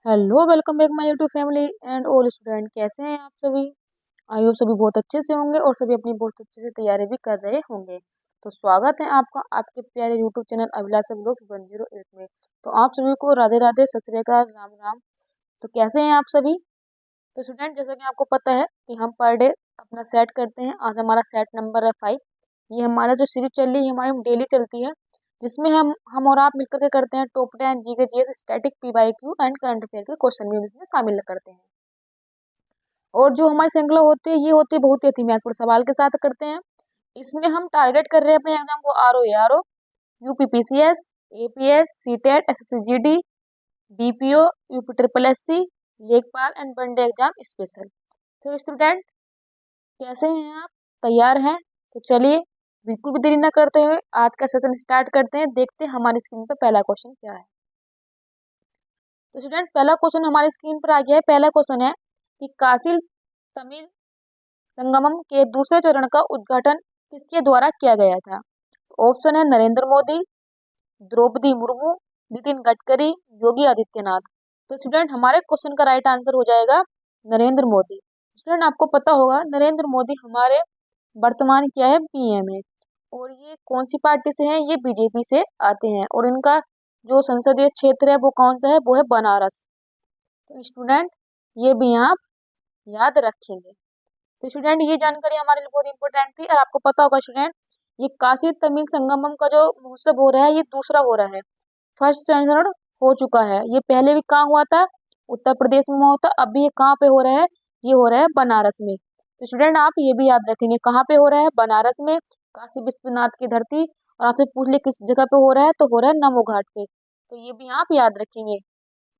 Hello, welcome back my YouTube family and all student. कैसे हैं आप सभी? आई होप सभी बहुत अच्छे से होंगे और सभी अपनी बहुत अच्छे से तैयारी भी कर रहे होंगे। तो स्वागत है आपका आपके प्यारे यूट्यूब चैनल अभिलाषा व्लॉग्स 108 में। तो आप सभी को राधे राधे, सत श्री अकाल, राम राम। तो कैसे हैं आप सभी? तो स्टूडेंट, जैसा कि आपको पता है कि हम पर डे अपना सेट करते हैं। आज हमारा सेट नंबर है 5। ये हमारा जो सीरीज चल रही है हमारी डेली चलती है, जिसमें हम और आप मिलकर के करते हैं top 10 GK GS static PYQ and current affair के क्वेश्चन भी इसमें शामिल करते हैं। और जो हमारी श्रृंखला होती है ये होती है बहुत ही अति महत्वपूर्ण सवाल के साथ करते हैं। इसमें हम टारगेट कर रहे हैं अपने एग्जाम को R O UPPCS, APS, CTET, SSC, BPO, UP triple SC, लेखपाल एंड वनडे एग्जाम स्पेशल। तो स्टूडेंट, कैसे हैं आप? तैयार हैं? तो चलिए बिल्कुल भी देरी न करते हुए आज का सेशन स्टार्ट करते हैं। देखते हैं हमारी स्क्रीन पर पहला क्वेश्चन क्या है। तो स्टूडेंट, पहला क्वेश्चन हमारी स्क्रीन पर आ गया है। पहला क्वेश्चन है कि काशी तमिल संगमम के दूसरे चरण का उद्घाटन किसके द्वारा किया गया था? ऑप्शन है नरेंद्र मोदी, द्रौपदी मुर्मू, नितिन गडकरी, योगी आदित्यनाथ। तो स्टूडेंट, हमारे क्वेश्चन का राइट आंसर हो जाएगा नरेंद्र मोदी। स्टूडेंट, आपको पता होगा नरेंद्र मोदी हमारे वर्तमान क्या है पीएम है। और ये कौन सी पार्टी से हैं? ये बीजेपी से आते हैं और इनका जो संसदीय क्षेत्र है वो कौन सा है? वो है बनारस। तो स्टूडेंट, ये भी आप याद रखेंगे। तो स्टूडेंट, ये जानकारी हमारे लिए बहुत इंपॉर्टेंट थी। और आपको पता होगा स्टूडेंट, ये काशी तमिल संगमम का जो महोत्सव हो रहा है ये दूसरा हो रहा है। फर्स्ट चरण हो चुका है। ये पहले भी कहाँ हुआ था? उत्तर प्रदेश में हुआ था। अभी ये कहाँ पे हो रहा है? ये हो रहा है बनारस में। तो स्टूडेंट, आप ये भी याद रखेंगे कहाँ पे हो रहा है? बनारस में, काशी विश्वनाथ की धरती। और आपसे पूछ ले किस जगह पे हो रहा है, तो हो रहा है नमो घाट पे। तो ये भी आप याद रखेंगे,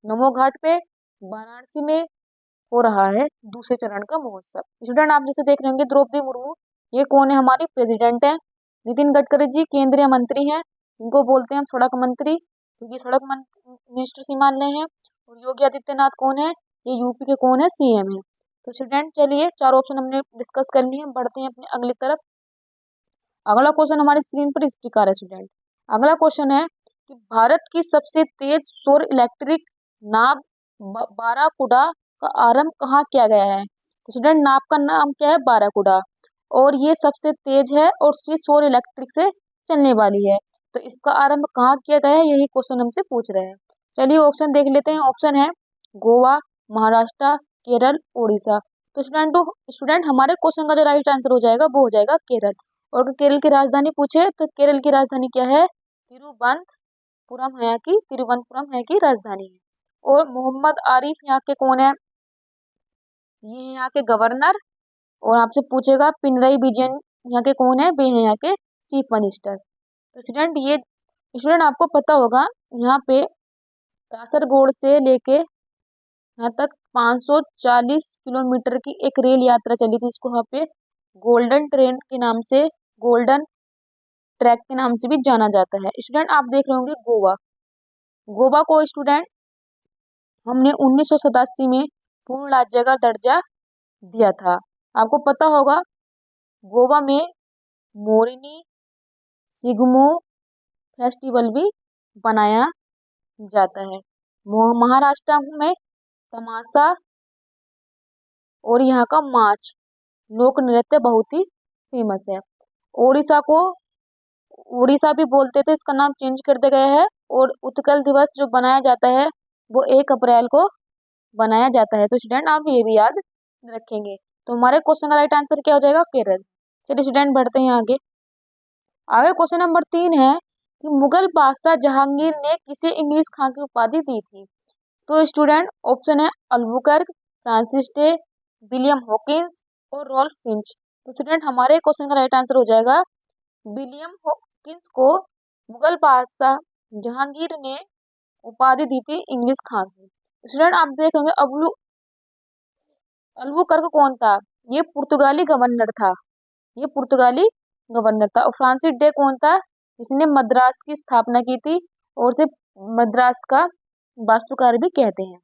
नमो घाट पे वाराणसी में हो रहा है दूसरे चरण का महोत्सव। स्टूडेंट, आप जैसे देख रहे होंगे द्रौपदी मुर्मू, ये कौन है? हमारी प्रेसिडेंट है। नितिन गडकरी जी केंद्रीय मंत्री हैं, इनको बोलते हैं हम सड़क मंत्री, क्योंकि सड़क मिनिस्टर सी मान रहे हैं। और योगी आदित्यनाथ कौन है? ये यूपी के कौन है? सीएम है। तो स्टूडेंट, चलिए चार ऑप्शन हमने डिस्कस कर लिए, हम बढ़ते हैं अपनी अगली तरफ। अगला क्वेश्चन हमारी स्क्रीन पर इस प्रकार है स्टूडेंट। अगला क्वेश्चन है कि भारत की सबसे तेज सौर इलेक्ट्रिक नाव बाराकुडा का आरंभ कहाँ किया गया है? तो स्टूडेंट, नाव का नाम क्या है? बाराकुडा। और ये सबसे तेज है और ये सौर इलेक्ट्रिक से चलने वाली है। तो इसका आरंभ कहाँ किया गया है? यही क्वेश्चन हमसे पूछ रहे हैं। चलिए ऑप्शन देख लेते हैं। ऑप्शन है गोवा, महाराष्ट्र, केरल, उड़ीसा। तो स्टूडेंट हमारे क्वेश्चन का जो राइट आंसर हो जाएगा वो हो जाएगा केरल। और अगर केरल की राजधानी पूछे तो केरल की राजधानी क्या है? तिरुवनंतपुरम है, की तिरुवनंतपुरम है की राजधानी है। और मोहम्मद आरिफ यहाँ के कौन है? ये है यहाँ के गवर्नर। और आपसे पूछेगा पिनरई विजयन यहाँ के कौन है? वे हैं यहाँ के चीफ मिनिस्टर। तो स्टूडेंट आपको पता होगा यहाँ पे कासरगोड से लेके यहाँ तक 540 किलोमीटर की एक रेल यात्रा चली थी। इसको यहाँ पे गोल्डन ट्रेन के नाम से, गोल्डन ट्रैक के नाम से भी जाना जाता है। स्टूडेंट, आप देख रहे होंगे गोवा। गोवा को स्टूडेंट हमने 1987 में पूर्ण राज्य का दर्जा दिया था। आपको पता होगा गोवा में मोरिनी सिगमो फेस्टिवल भी बनाया जाता है। महाराष्ट्र में तमाशा और यहाँ का माच लोक नृत्य बहुत ही फेमस है। ओडिशा को उड़ीसा भी बोलते थे, इसका नाम चेंज कर दिया गया है। और उत्कल दिवस जो बनाया जाता है वो 1 अप्रैल को बनाया जाता है। तो स्टूडेंट, आप ये भी याद रखेंगे। तो हमारे क्वेश्चन का राइट आंसर क्या हो जाएगा? केरल। चलिए स्टूडेंट, बढ़ते हैं आगे। आगे क्वेश्चन नंबर 3 है कि मुगल बादशाह जहांगीर ने किसे इंग्लिश खां की उपाधि दी थी? तो स्टूडेंट, ऑप्शन है Albuquerque, Francis day, William Hawkins और रॉल्फ फिंच। तो स्टूडेंट, हमारे क्वेश्चन का राइट आंसर हो जाएगा विलियम हॉकिंस को मुगल बादशाह जहांगीर ने उपाधि दी थी इंग्लिश खां की। स्टूडेंट, आप देख रहे होंगे अल्बुकर्क कौन था? ये पुर्तगाली गवर्नर था। ये पुर्तगाली गवर्नर था। और फ्रांसिस डे कौन था? जिसने मद्रास की स्थापना की थी और उसे मद्रास का वास्तुकार भी कहते हैं।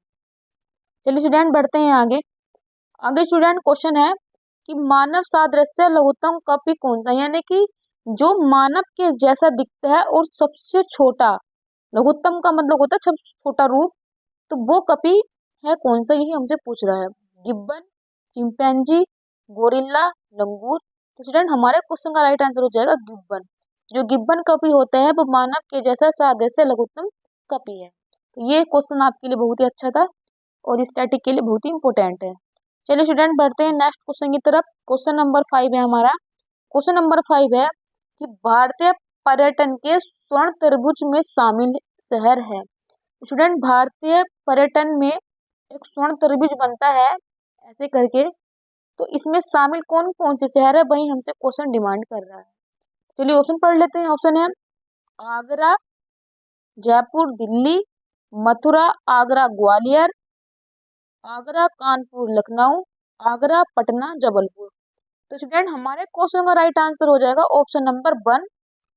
चलिए स्टूडेंट, बढ़ते हैं आगे। आगे स्टूडेंट क्वेश्चन है कि मानव सादृश्य लघुत्तम कपि कौन सा? यानी कि जो मानव के जैसा दिखता है और सबसे छोटा, लघुत्तम का मतलब होता है सबसे छोटा रूप, तो वो कपी है कौन सा, यही हमसे पूछ रहा है। गिब्बन, चिंपैंजी, गोरिल्ला, लंगूर। तो स्टूडेंट हमारे क्वेश्चन का राइट आंसर हो जाएगा गिब्बन। जो गिब्बन कपी होता है वो मानव के जैसा सादे से लघुत्तम कपी है। तो ये क्वेश्चन आपके लिए बहुत ही अच्छा था और स्टैटिक के लिए बहुत ही इंपॉर्टेंट है। चलिए स्टूडेंट बढ़ते हैं नेक्स्ट क्वेश्चन की तरफ। क्वेश्चन नंबर 5 है हमारा। क्वेश्चन नंबर 5 है कि भारतीय पर्यटन के स्वर्ण त्रिभुज में शामिल शहर है। स्टूडेंट भारतीय पर्यटन में एक स्वर्ण त्रिभुज बनता है ऐसे करके, तो इसमें शामिल कौन कौन से शहर है वही हमसे क्वेश्चन डिमांड कर रहा है। चलिए ऑप्शन पढ़ लेते हैं। ऑप्शन है आगरा, जयपुर, दिल्ली, मथुरा, आगरा, ग्वालियर, आगरा, कानपुर, लखनऊ, आगरा, पटना, जबलपुर। तो स्टूडेंट हमारे क्वेश्चन का राइट आंसर हो जाएगा ऑप्शन नंबर 1,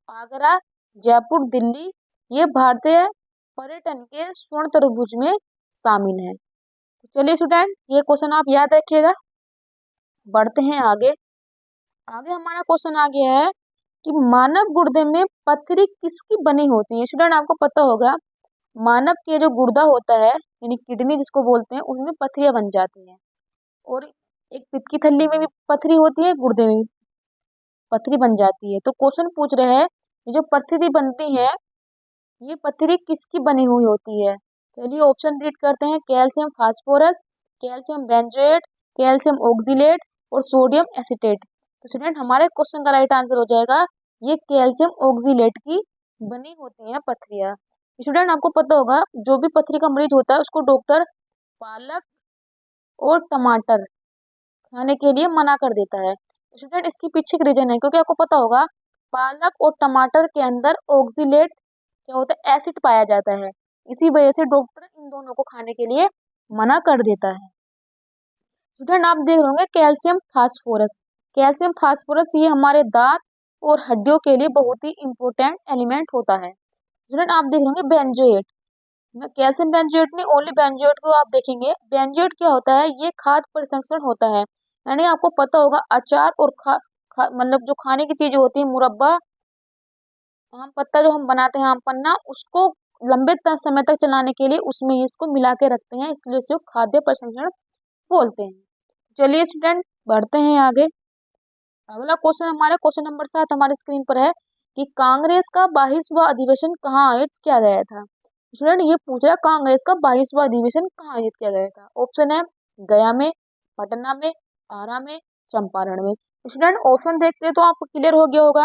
आगरा, जयपुर, दिल्ली। ये भारतीय पर्यटन के स्वर्ण त्रिभुज में शामिल है। तो चलिए स्टूडेंट ये क्वेश्चन आप याद रखिएगा। बढ़ते हैं आगे। आगे हमारा क्वेश्चन आ गया है कि मानव गुर्दे में पथरी किसकी बनी होती है। स्टूडेंट आपको पता होगा मानव के जो गुर्दा होता है यानी किडनी जिसको बोलते हैं, उसमें पथरियां बन जाती हैं और एक पित्त की थैली में भी पथरी होती है, गुर्दे में भी पथरी बन जाती है। तो क्वेश्चन पूछ रहे हैं ये जो पथरी बनती है ये पथरी किसकी बनी हुई होती है। चलिए ऑप्शन रीड करते हैं। Calcium phosphorus, calcium benzoate, calcium oxalate और सोडियम एसीटेट। तो स्टूडेंट हमारे क्वेश्चन का राइट आंसर हो जाएगा ये कैल्शियम ऑक्जिलेट की बनी होती है पथरियाँ। स्टूडेंट आपको पता होगा जो भी पथरी का मरीज होता है उसको डॉक्टर पालक और टमाटर खाने के लिए मना कर देता है। स्टूडेंट इसकी पीछे एक रीजन है, क्योंकि आपको पता होगा पालक और टमाटर के अंदर ऑक्जिलेट क्या होता है, एसिड पाया जाता है। इसी वजह से डॉक्टर इन दोनों को खाने के लिए मना कर देता है। स्टूडेंट आप देख रहे होंगे कैल्शियम फास्फोरस। कैल्शियम फास्फोरस ये हमारे दांत और हड्डियों के लिए बहुत ही इंपॉर्टेंट एलिमेंट होता है। स्टूडेंट आप देख रहे होंगे बेंजोएट। कैल्शियम बेंजोएट नहीं, ओनली बेंजोएट को आप देखेंगे। बेंजोएट क्या होता है, ये खाद्य प्रसंस्करण होता है। यानी आपको पता होगा अचार और मतलब जो खाने की चीजें होती है, मुरब्बा, आम पत्ता जो हम बनाते हैं, आम पन्ना, उसको लंबे समय तक चलाने के लिए उसमें इसको मिला के रखते हैं, इसलिए इसे खाद्य प्रसंस्करण बोलते हैं। चलिए स्टूडेंट बढ़ते हैं आगे। अगला क्वेश्चन हमारे क्वेश्चन नंबर 7 हमारे स्क्रीन पर है कि कांग्रेस का 22वां अधिवेशन कहाँ आयोजित किया गया था। स्टूडेंट ये पूछ रहा है कांग्रेस का 22वां अधिवेशन कहाँ आयोजित किया गया था। ऑप्शन है गया में, पटना में, आरा में, चंपारण में। स्टूडेंट ऑप्शन देखते हैं तो आपको क्लियर हो गया होगा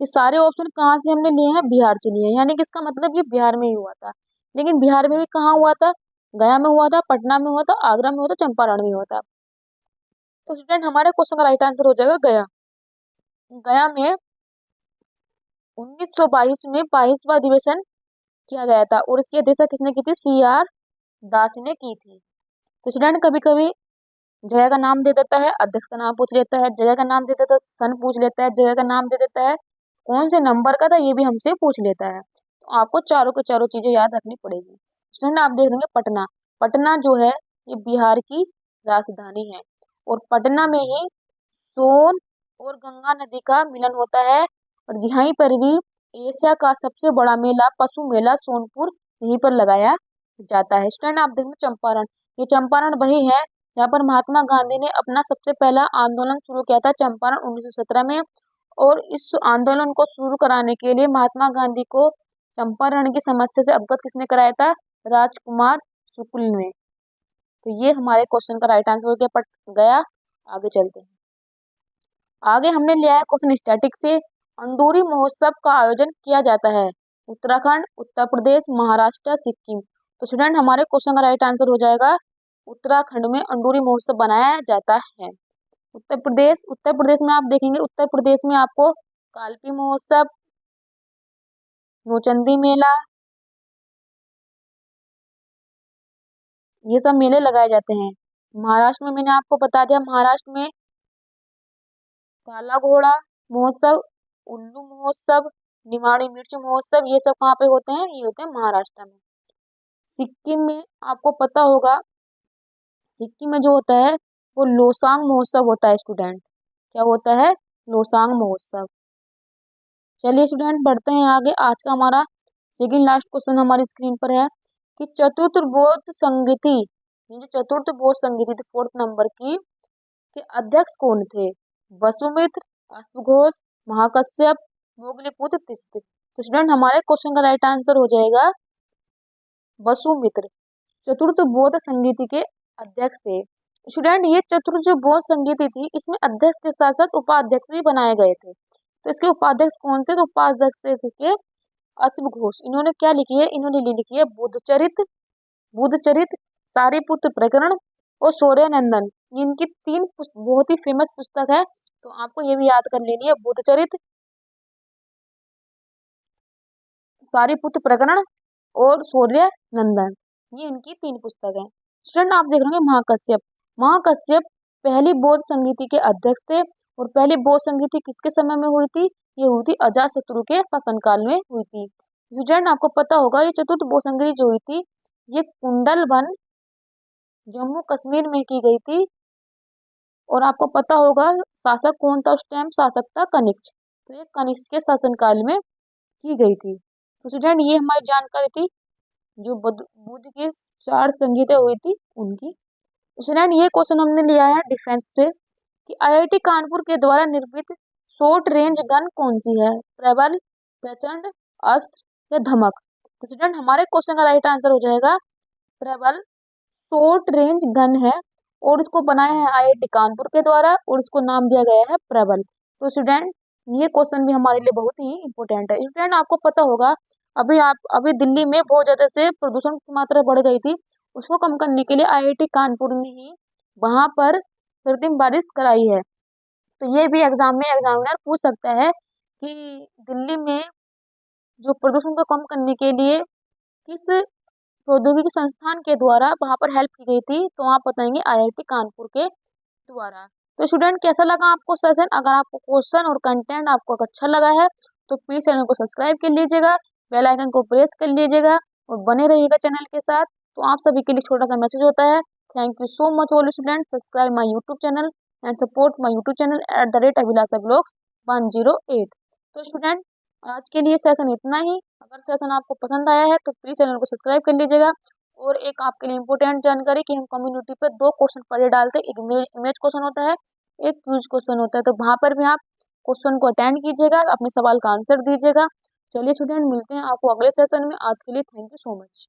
कि सारे ऑप्शन कहाँ से हमने लिए हैं, बिहार से लिए हैं, यानी कि इसका मतलब ये बिहार में ही हुआ था। लेकिन बिहार में भी कहाँ हुआ था, गया में हुआ था, पटना में हुआ था, आगरा में हुआ था, चंपारण में हुआ था। तो स्टूडेंट हमारे क्वेश्चन का राइट आंसर हो जाएगा गया। गया में 1922 में 22वां अधिवेशन किया गया था और इसकी अध्यक्षता किसने की थी, CR दास ने की थी। तो स्टूडेंट कभी कभी जगह का नाम दे देता है, अध्यक्ष का नाम पूछ लेता है, जगह का नाम दे देता है, सन पूछ लेता है, जगह का नाम दे देता है, कौन से नंबर का था ये भी हमसे पूछ लेता है। तो आपको चारों के चारों चीजें याद रखनी पड़ेगी। स्टूडेंट आप देख लेंगे पटना। पटना जो है ये बिहार की राजधानी है और पटना में ही सोन और गंगा नदी का मिलन होता है और यहीं पर भी एशिया का सबसे बड़ा मेला पशु मेला सोनपुर यहीं पर लगाया जाता है। स्टूडेंट आप देखेंगे चंपारण। ये चंपारण वही है जहाँ पर महात्मा गांधी ने अपना सबसे पहला आंदोलन शुरू किया था, चंपारण 1917 में। और इस आंदोलन को शुरू कराने के लिए महात्मा गांधी को चंपारण की समस्या से अवगत किसने कराया था, राजकुमार शुक्ल ने। तो ये हमारे क्वेश्चन का राइट आंसर हो गया पट गया। आगे चलते हैं। आगे हमने लिया है क्वेश्चन स्टैटिक से। अंडूरी महोत्सव का आयोजन किया जाता है उत्तराखंड, उत्तर प्रदेश, महाराष्ट्र, सिक्किम। तो स्टूडेंट हमारे क्वेश्चन का राइट आंसर हो जाएगा उत्तराखंड में अंडूरी महोत्सव बनाया जाता है। उत्तर प्रदेश में आप देखेंगे, उत्तर प्रदेश में आपको कालपी महोत्सव, नौचंदी मेला, ये सब मेले लगाए जाते हैं। महाराष्ट्र में मैंने आपको बता दिया, महाराष्ट्र में काला घोड़ा महोत्सव, उल्लू महोत्सव, निमाड़ी मिर्च महोत्सव, ये सब कहाँ पे होते हैं, ये होते हैं महाराष्ट्र में। सिक्किम में आपको पता होगा, सिक्किम में जो होता है वो लोसांग महोत्सव होता है। स्टूडेंट क्या होता है, लोसांग महोत्सव। चलिए स्टूडेंट बढ़ते हैं आगे। आज का हमारा सेकंड लास्ट क्वेश्चन हमारी स्क्रीन पर है कि चतुर्थ बौद्ध संगीति, ये जो चतुर्थ बौद्ध संगीति थी 4th नंबर की, के अध्यक्ष कौन थे? वसुमित्र, अश्वघोष, महाकश्यप, मोगलीपुत्र, तिस्त। तो स्टूडेंट हमारे क्वेश्चन का राइट आंसर हो जाएगा वसुमित्र, चतुर्थ बौद्ध संगीति के अध्यक्ष थे। स्टूडेंट ये चतुर्थ जो बौद्ध संगीति थी, इसमें अध्यक्ष के साथ साथ उपाध्यक्ष भी बनाए गए थे। तो इसके उपाध्यक्ष कौन थे? तो उपाध्यक्ष थे इसके अश्वघोष। इन्होंने क्या लिखी है? इन्होंने लिखी है बुद्धचरित, सारीपुत्र प्रकरण और सूर्यनंदन। इनकी 3 बहुत ही फेमस पुस्तक है, तो आपको ये भी याद कर लेनी है, बुद्धचरित, सारीपुत्र प्रकरण और सूर्यनंदन, ये इनकी 3 पुस्तक है। स्टूडेंट आप देख रहे होंगे महाकश्यप पहली बौद्ध संगीति के अध्यक्ष थे, और पहली बौद्ध संगीति किसके समय में हुई थी? ये हुई थी अजातशत्रु के शासनकाल में हुई थी। स्टूडेंट आपको पता होगा ये चतुर्थ बौद्ध संगीति जो हुई थी, ये कुंडलवन जम्मू कश्मीर में की गई थी। और आपको पता होगा शासक कौन था उस टाइम? शासक था कनिष्क। तो ये कनिष्क के शासनकाल में की गई थी। तो स्टूडेंट ये हमारी जानकारी थी जो बुद्ध की 4 संगीतें हुई थी उनकी। स्टूडेंट ये क्वेश्चन हमने लिया है डिफेंस से कि आईआईटी कानपुर के द्वारा निर्मित शॉर्ट रेंज गन कौन सी है? प्रबल, प्रचंड, अस्त्र या धमक। तो स्टूडेंट हमारे क्वेश्चन का राइट आंसर हो जाएगा प्रबल शॉर्ट रेंज गन है, और इसको बनाया है आईआईटी कानपुर के द्वारा, और इसको नाम दिया गया है प्रबल। तो स्टूडेंट ये क्वेश्चन भी हमारे लिए बहुत ही इंपॉर्टेंट है। स्टूडेंट आपको पता होगा अभी दिल्ली में बहुत ज्यादा से प्रदूषण की मात्रा बढ़ गई थी, उसको कम करने के लिए आईआईटी कानपुर ने ही वहां पर कृत्रिम बारिश कराई है। तो ये भी एग्जाम में एग्जामिनर पूछ सकता है कि दिल्ली में जो प्रदूषण को कम करने के लिए किस प्रौद्योगिकी संस्थान के द्वारा वहां पर हेल्प की गई थी? तो आप बताएंगे आईआईटी कानपुर के द्वारा। तो स्टूडेंट कैसा लगा आपको सेशन? अगर आपको क्वेश्चन और कंटेंट आपको अच्छा लगा है तो प्लीज चैनल को सब्सक्राइब कर लीजिएगा, बेल आइकन को प्रेस कर लीजिएगा और बने रहिएगा चैनल के साथ। तो आप सभी के लिए छोटा सा मैसेज होता है, thank you so much all student, subscribe my YouTube channel and support my YouTube channel @Abhilasha blogs 108। तो स्टूडेंट आज के लिए सेशन इतना ही। अगर सेशन आपको पसंद आया है तो प्लीज चैनल को सब्सक्राइब कर लीजिएगा। और एक आपके लिए इंपॉर्टेंट जानकारी कि हम कम्युनिटी पर 2 क्वेश्चन पर डे डालते हैं, एक इमेज क्वेश्चन होता है, एक क्विज क्वेश्चन होता है। तो वहां पर भी आप क्वेश्चन को अटेंड कीजिएगा, अपने सवाल का आंसर दीजिएगा। चलिए स्टूडेंट मिलते हैं आपको अगले सेशन में। आज के लिए थैंक यू सो मच।